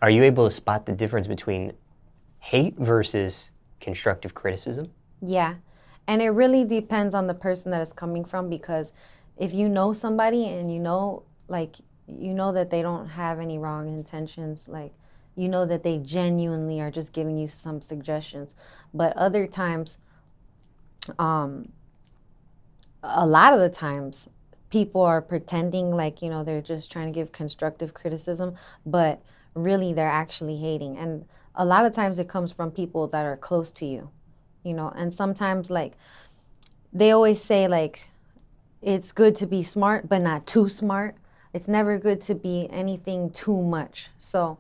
Are you able to spot the difference between hate versus constructive criticism? Yeah. And it really depends on the person that it's coming from, because if you know somebody and you know that they don't have any wrong intentions, like you know that they genuinely are just giving you some suggestions. But other times, a lot of the times, people are pretending like, they're just trying to give constructive criticism, but really they're actually hating. And a lot of times it comes from people that are close to you, and sometimes like they always say like, it's good to be smart, but not too smart. It's never good to be anything too much. So,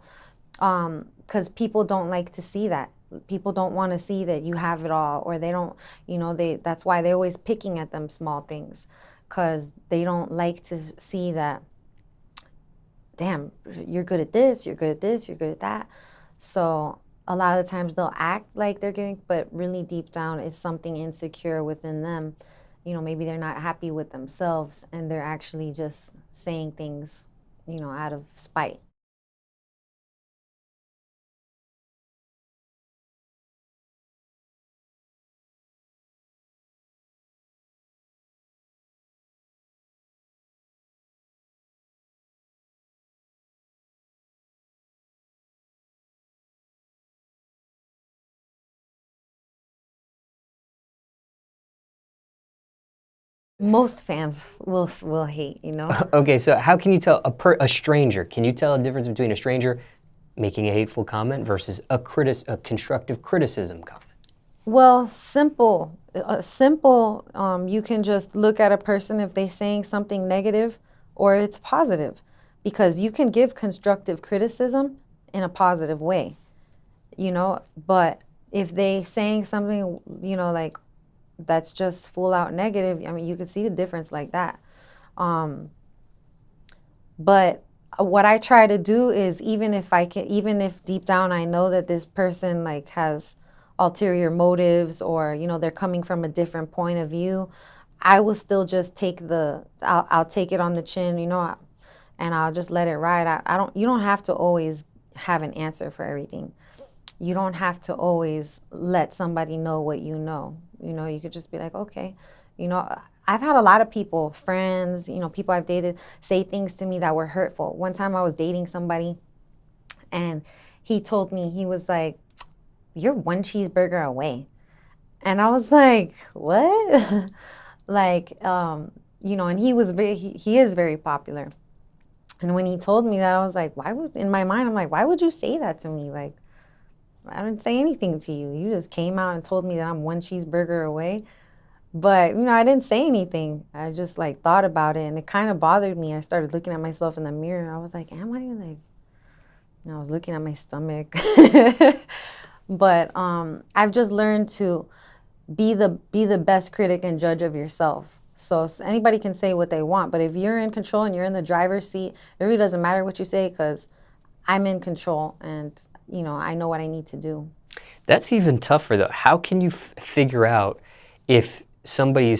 because people don't like to see that. People don't want to see that you have it all, or they don't, that's why they're always picking at them small things, because they don't like to see that, damn, you're good at this, you're good at this, you're good at that. So a lot of the times they'll act like they're giving, but really deep down is something insecure within them. Maybe they're not happy with themselves and they're actually just saying things, out of spite. Most fans will hate, Okay, so how can you tell a stranger? Can you tell a difference between a stranger making a hateful comment versus a constructive criticism comment? Well, simple. You can just look at a person if they're saying something negative or it's positive, because you can give constructive criticism in a positive way, but if they saying something, like that's just full out negative, I mean, you can see the difference like that. But what I try to do is, even if deep down I know that this person like has ulterior motives, or they're coming from a different point of view, I will still just I'll take it on the chin, and I'll just let it ride. You don't have to always have an answer for everything. You don't have to always let somebody know what you know. You could just be like, okay, I've had a lot of people, friends, people I've dated, say things to me that were hurtful. One time I was dating somebody and he told me, he was like, "You're one cheeseburger away." And I was like, what? Like, and he is very popular. And when he told me that, I was like, in my mind, I'm like, why would you say that to me? Like, I didn't say anything to you. You just came out and told me that I'm one cheeseburger away. But, I didn't say anything. I just like thought about it and it kind of bothered me. I started looking at myself in the mirror. I was like, am I like, I was looking at my stomach. But I've just learned to be the best critic and judge of yourself. So anybody can say what they want, but if you're in control and you're in the driver's seat, it really doesn't matter what you say, because I'm in control and, I know what I need to do. That's even tougher though. How can you figure out if somebody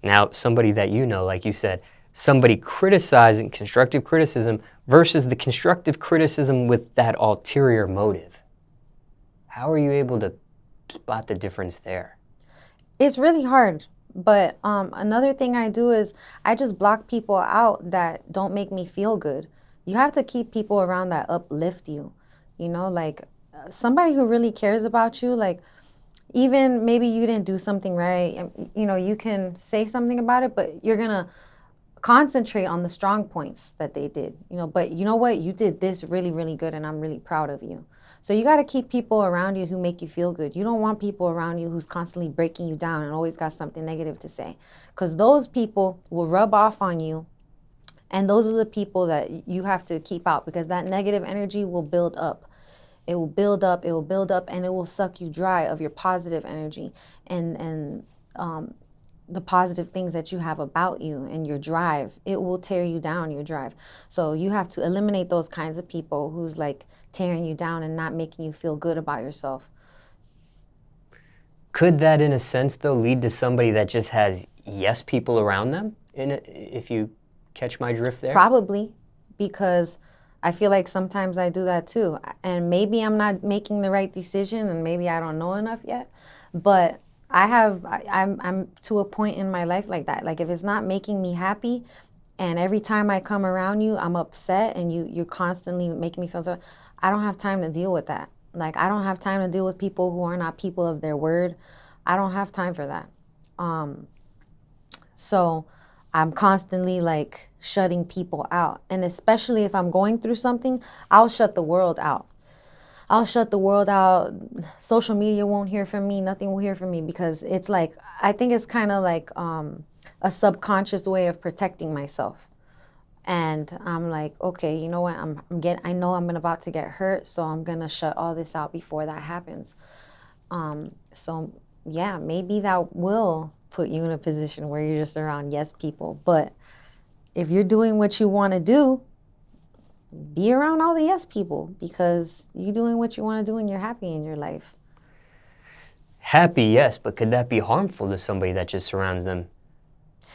that like you said, somebody criticizing, constructive criticism versus the constructive criticism with that ulterior motive? How are you able to spot the difference there? It's really hard. But another thing I do is I just block people out that don't make me feel good. You have to keep people around that uplift you, like somebody who really cares about you, like even maybe you didn't do something right, you can say something about it, but you're going to concentrate on the strong points that they did, but you know what, you did this really, really good and I'm really proud of you. So you got to keep people around you who make you feel good. You don't want people around you who's constantly breaking you down and always got something negative to say, because those people will rub off on you. And those are the people that you have to keep out, because that negative energy will build up. It will build up, it will build up, and it will suck you dry of your positive energy and the positive things that you have about you and your drive. It will tear you down, your drive. So you have to eliminate those kinds of people who's like tearing you down and not making you feel good about yourself. Could that, in a sense, though, lead to somebody that just has yes people around them, if you catch my drift there? Probably, because I feel like sometimes I do that too. And maybe I'm not making the right decision and maybe I don't know enough yet. But I'm to a point in my life like that. Like if it's not making me happy and every time I come around you, I'm upset and you're constantly making me feel so, I don't have time to deal with that. Like I don't have time to deal with people who are not people of their word. I don't have time for that. So I'm constantly like shutting people out. And especially if I'm going through something, I'll shut the world out. I'll shut the world out. Social media won't hear from me. Nothing will hear from me because it's like, I think it's kind of like a subconscious way of protecting myself. And I'm like, okay, you know what? I know I'm about to get hurt, so I'm gonna shut all this out before that happens. So yeah, maybe that will put you in a position where you're just around yes people. But if you're doing what you want to do, be around all the yes people because you're doing what you want to do and you're happy in your life. Happy, yes, but could that be harmful to somebody that just surrounds them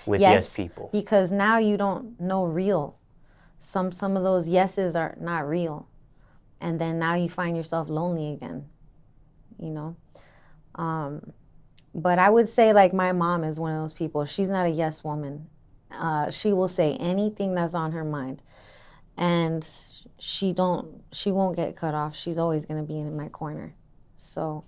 with yes people? Because now you don't know real. Some of those yeses are not real. And then now you find yourself lonely again, you know? But I would say like my mom is one of those people. She's not a yes woman. She will say anything that's on her mind. And she won't get cut off. She's always going to be in my corner. So